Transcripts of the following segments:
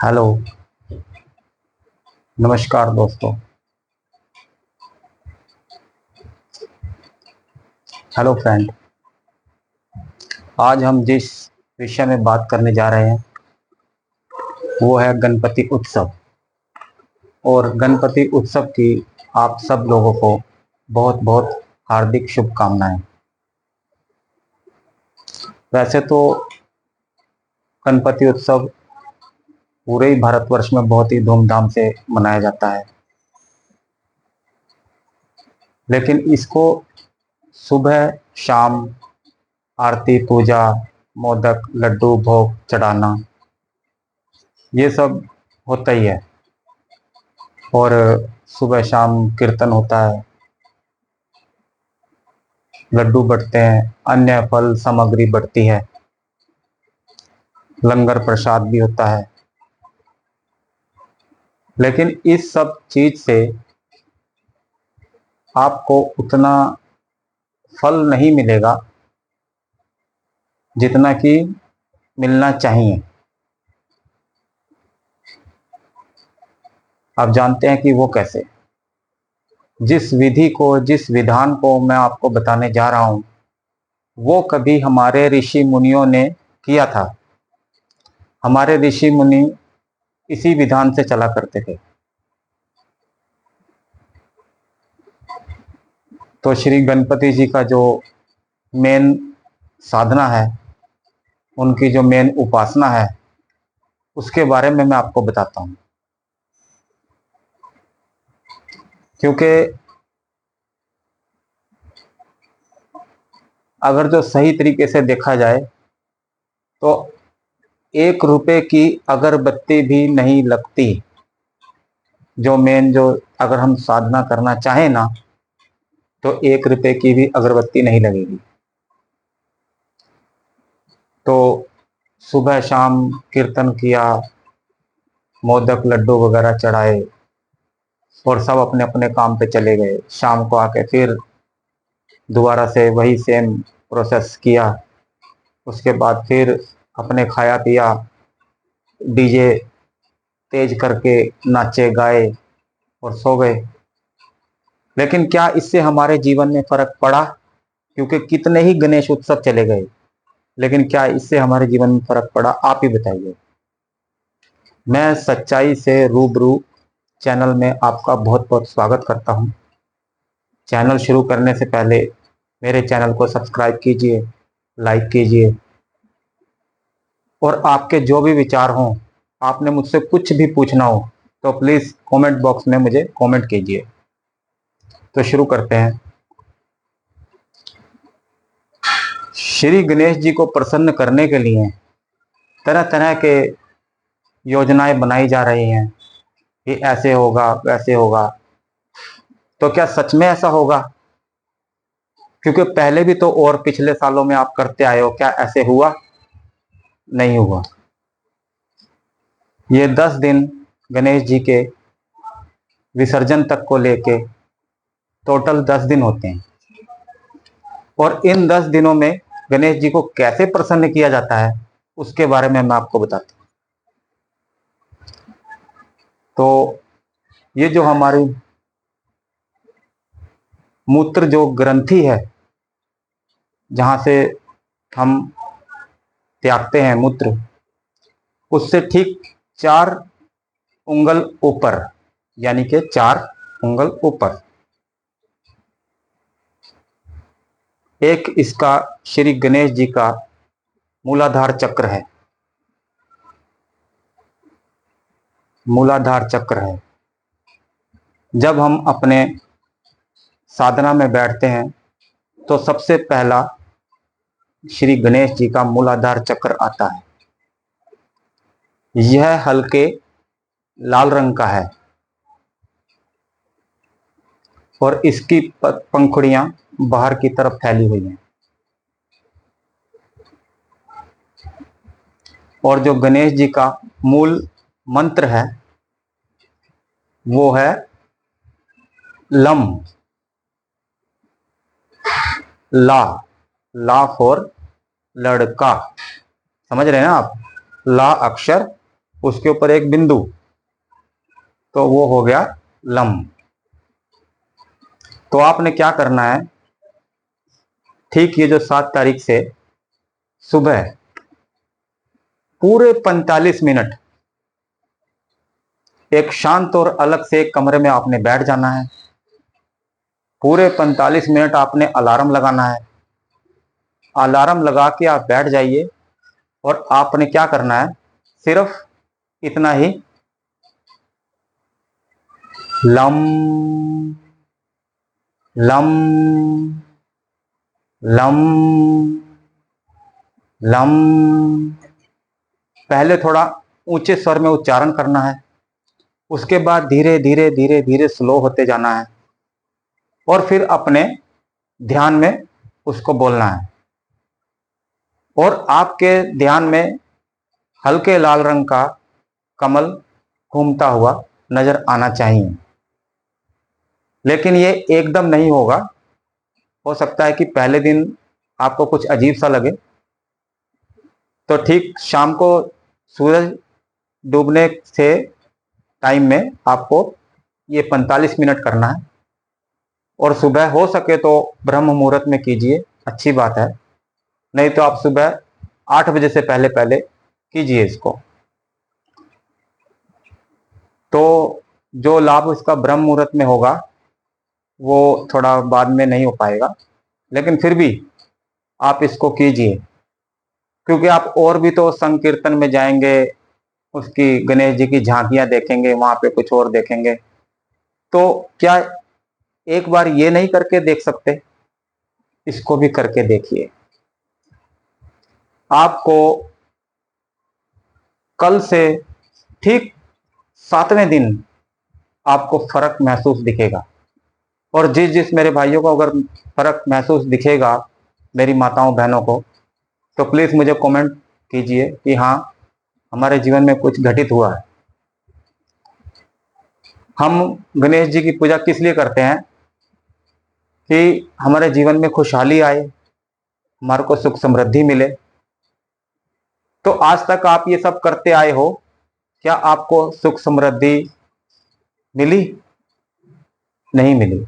Hello. नमस्कार दोस्तों। Hello friend. आज हम जिस विषय में बात करने जा रहे हैं वो है गणपति उत्सव। और गणपति उत्सव की आप सब लोगों को बहुत बहुत हार्दिक शुभकामनाएं। वैसे तो गणपति उत्सव पूरे ही भारतवर्ष में बहुत ही धूमधाम से मनाया जाता है, लेकिन इसको सुबह शाम आरती पूजा मोदक लड्डू भोग चढ़ाना ये सब होता ही है। और सुबह शाम कीर्तन होता है, लड्डू बढ़ते हैं, अन्य फल सामग्री बढ़ती है, लंगर प्रसाद भी होता है। लेकिन इस सब चीज से आपको उतना फल नहीं मिलेगा जितना कि मिलना चाहिए। आप जानते हैं कि वो कैसे? जिस विधि को जिस विधान को मैं आपको बताने जा रहा हूं वो कभी हमारे ऋषि मुनियों ने किया था। हमारे ऋषि मुनि इसी विधान से चला करते थे। तो श्री गणपति जी का जो मेन साधना है, उनकी जो मेन उपासना है, उसके बारे में मैं आपको बताता हूं। क्योंकि अगर जो सही तरीके से देखा जाए तो 1 रुपए की अगरबत्ती भी नहीं लगती। जो मेन जो अगर हम साधना करना चाहें ना तो 1 रुपए की भी अगरबत्ती नहीं लगेगी। तो सुबह शाम कीर्तन किया, मोदक लड्डू वगैरह चढ़ाए और सब अपने अपने काम पे चले गए। शाम को आके फिर दोबारा से वही सेम प्रोसेस किया। उसके बाद फिर अपने खाया पिया, डीजे तेज करके नाचे गाए और सो गए। लेकिन क्या इससे हमारे जीवन में फर्क पड़ा? क्योंकि कितने ही गणेश उत्सव चले गए, लेकिन क्या इससे हमारे जीवन में फर्क पड़ा? आप ही बताइए। मैं सच्चाई से रूबरू चैनल में आपका बहुत बहुत स्वागत करता हूं। चैनल शुरू करने से पहले मेरे चैनल को सब्सक्राइब कीजिए, लाइक कीजिए और आपके जो भी विचार हों, आपने मुझसे कुछ भी पूछना हो तो प्लीज़ कमेंट बॉक्स में मुझे कमेंट कीजिए। तो शुरू करते हैं। श्री गणेश जी को प्रसन्न करने के लिए तरह तरह के योजनाएं बनाई जा रही हैं कि ऐसे होगा वैसे होगा। तो क्या सच में ऐसा होगा? क्योंकि पहले भी तो और पिछले सालों में आप करते आए हो, क्या ऐसे हुआ? नहीं हुआ। ये 10 दिन गणेश जी के विसर्जन तक को लेके टोटल 10 दिन होते हैं। और इन 10 दिनों में गणेश जी को कैसे प्रसन्न किया जाता है उसके बारे में मैं आपको बताता हूँ। तो ये जो हमारी मूत्र जो ग्रंथि है, जहां से हम त्यागते हैं मूत्र, उससे ठीक 4 उंगल ऊपर, यानी कि 4 उंगल ऊपर एक इसका श्री गणेश जी का मूलाधार चक्र है। मूलाधार चक्र है। जब हम अपने साधना में बैठते हैं तो सबसे पहला श्री गणेश जी का मूलाधार चक्र आता है। यह हल्के लाल रंग का है और इसकी पंखुड़ियां बाहर की तरफ फैली हुई हैं। और जो गणेश जी का मूल मंत्र है वो है लम। ला, फॉर लड़का। समझ रहे हैं ना आप? ला अक्षर, उसके ऊपर एक बिंदु, तो वो हो गया लंब। तो आपने क्या करना है, ठीक ये जो 7 तारीख से सुबह पूरे 45 मिनट एक शांत और अलग से एक कमरे में आपने बैठ जाना है। पूरे 45 मिनट आपने अलार्म लगाना है। अलार्म लगा के आप बैठ जाइए और आपने क्या करना है, सिर्फ इतना ही, लम लम लम लम, पहले थोड़ा ऊंचे स्वर में उच्चारण करना है, उसके बाद धीरे धीरे धीरे धीरे स्लो होते जाना है और फिर अपने ध्यान में उसको बोलना है। और आपके ध्यान में हल्के लाल रंग का कमल घूमता हुआ नजर आना चाहिए। लेकिन ये एकदम नहीं होगा, हो सकता है कि पहले दिन आपको कुछ अजीब सा लगे। तो ठीक शाम को सूरज डूबने से टाइम में आपको ये 45 मिनट करना है। और सुबह हो सके तो ब्रह्म मुहूर्त में कीजिए, अच्छी बात है। नहीं तो आप सुबह 8 बजे से पहले पहले कीजिए इसको। तो जो लाभ इसका ब्रह्म मुहूर्त में होगा वो थोड़ा बाद में नहीं हो पाएगा, लेकिन फिर भी आप इसको कीजिए, क्योंकि आप और भी तो संकीर्तन में जाएंगे, उसकी गणेश जी की झांकियां देखेंगे, वहां पे कुछ और देखेंगे। तो क्या एक बार ये नहीं करके देख सकते? इसको भी करके देखिए। आपको कल से ठीक 7वें दिन आपको फर्क महसूस दिखेगा। और जिस जिस मेरे भाइयों को अगर फर्क महसूस दिखेगा, मेरी माताओं बहनों को, तो प्लीज मुझे कमेंट कीजिए कि हाँ, हमारे जीवन में कुछ घटित हुआ है। हम गणेश जी की पूजा किस लिए करते हैं? कि हमारे जीवन में खुशहाली आए, हमारे को सुख समृद्धि मिले। तो आज तक आप ये सब करते आए हो, क्या आपको सुख समृद्धि मिली? नहीं मिली।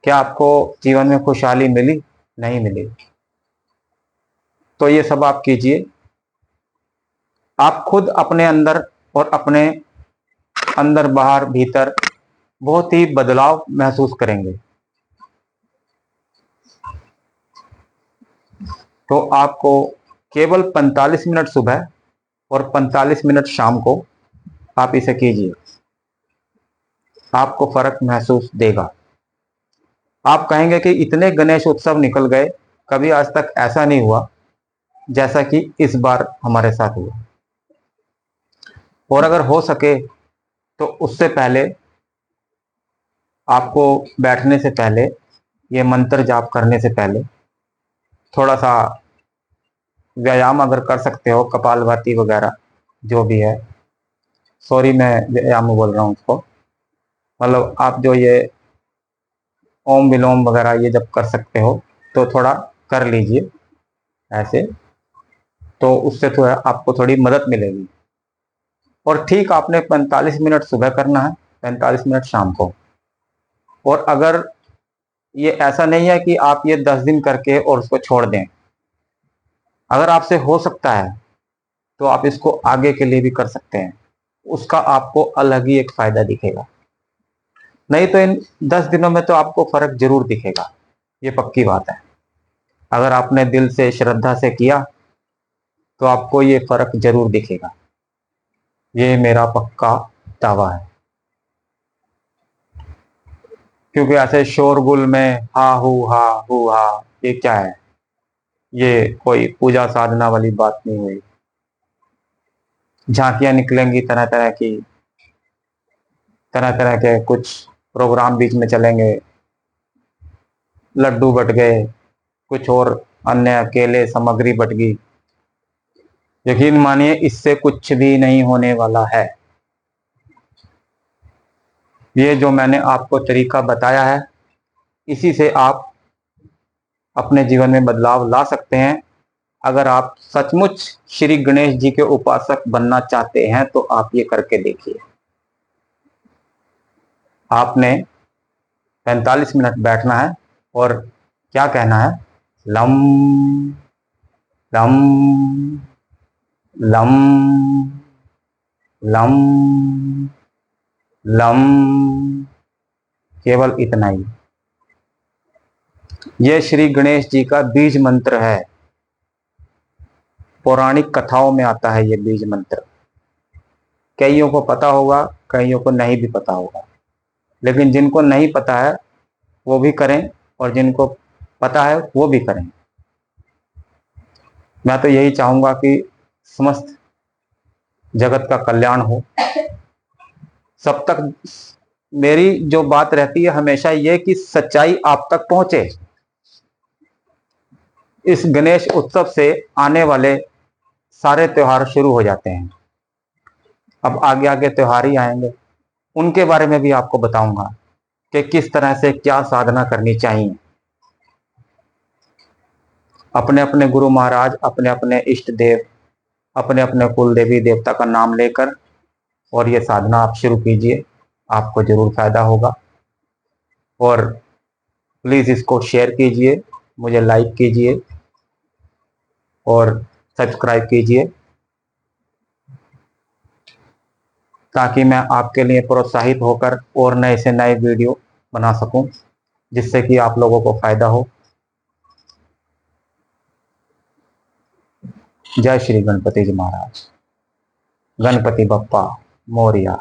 क्या आपको जीवन में खुशहाली मिली? नहीं मिली। तो ये सब आप कीजिए। आप खुद अपने अंदर और अपने अंदर बाहर भीतर बहुत ही बदलाव महसूस करेंगे। तो आपको केवल 45 मिनट सुबह और 45 मिनट शाम को आप इसे कीजिए, आपको फर्क महसूस देगा। आप कहेंगे कि इतने गणेश उत्सव निकल गए, कभी आज तक ऐसा नहीं हुआ जैसा कि इस बार हमारे साथ हुआ। और अगर हो सके तो उससे पहले आपको बैठने से पहले, ये मंत्र जाप करने से पहले थोड़ा सा व्यायाम अगर कर सकते हो, कपालभाति वगैरह जो भी है, सॉरी मैं व्यायाम बोल रहा हूँ उसको, मतलब आप जो ये ओम विलोम वगैरह ये जब कर सकते हो तो थोड़ा कर लीजिए ऐसे, तो उससे थोड़ा आपको थोड़ी मदद मिलेगी। और ठीक आपने 45 मिनट सुबह करना है, 45 मिनट शाम को। और अगर ये ऐसा नहीं है कि आप ये 10 दिन करके और उसको छोड़ दें, अगर आपसे हो सकता है तो आप इसको आगे के लिए भी कर सकते हैं, उसका आपको अलग ही एक फायदा दिखेगा। नहीं तो इन 10 दिनों में तो आपको फर्क जरूर दिखेगा, ये पक्की बात है। अगर आपने दिल से श्रद्धा से किया तो आपको ये फर्क जरूर दिखेगा, ये मेरा पक्का दावा है। क्योंकि ऐसे शोरगुल में हा हू हा, ये क्या है? ये कोई पूजा साधना वाली बात नहीं हुई। झांकियां निकलेंगी तरह तरह की, तरह तरह के कुछ प्रोग्राम बीच में चलेंगे, लड्डू बट गए, कुछ और अन्य अकेले सामग्री बट गई। यकीन मानिए इससे कुछ भी नहीं होने वाला है। ये जो मैंने आपको तरीका बताया है, इसी से आप अपने जीवन में बदलाव ला सकते हैं। अगर आप सचमुच श्री गणेश जी के उपासक बनना चाहते हैं तो आप ये करके देखिए। आपने 45 मिनट बैठना है और क्या कहना है, lump lump lump lump lump, केवल इतना ही। यह श्री गणेश जी का बीज मंत्र है। पौराणिक कथाओं में आता है ये बीज मंत्र। कईयों को पता होगा, कईयों को नहीं भी पता होगा, लेकिन जिनको नहीं पता है वो भी करें और जिनको पता है वो भी करें। मैं तो यही चाहूंगा कि समस्त जगत का कल्याण हो। सब तक मेरी जो बात रहती है हमेशा ये कि सच्चाई आप तक पहुंचे। इस गणेश उत्सव से आने वाले सारे त्योहार शुरू हो जाते हैं। अब आगे आगे त्योहार ही आएंगे, उनके बारे में भी आपको बताऊंगा कि किस तरह से क्या साधना करनी चाहिए। अपने अपने गुरु महाराज, अपने अपने इष्ट देव, अपने अपने कुल देवी देवता का नाम लेकर और ये साधना आप शुरू कीजिए, आपको जरूर फायदा होगा। और प्लीज इसको शेयर कीजिए, मुझे लाइक कीजिए और सब्सक्राइब कीजिए, ताकि मैं आपके लिए प्रोत्साहित होकर और नए से नए वीडियो बना सकूं, जिससे कि आप लोगों को फायदा हो। जय श्री गणपति जी महाराज। गणपति बप्पा मोरया।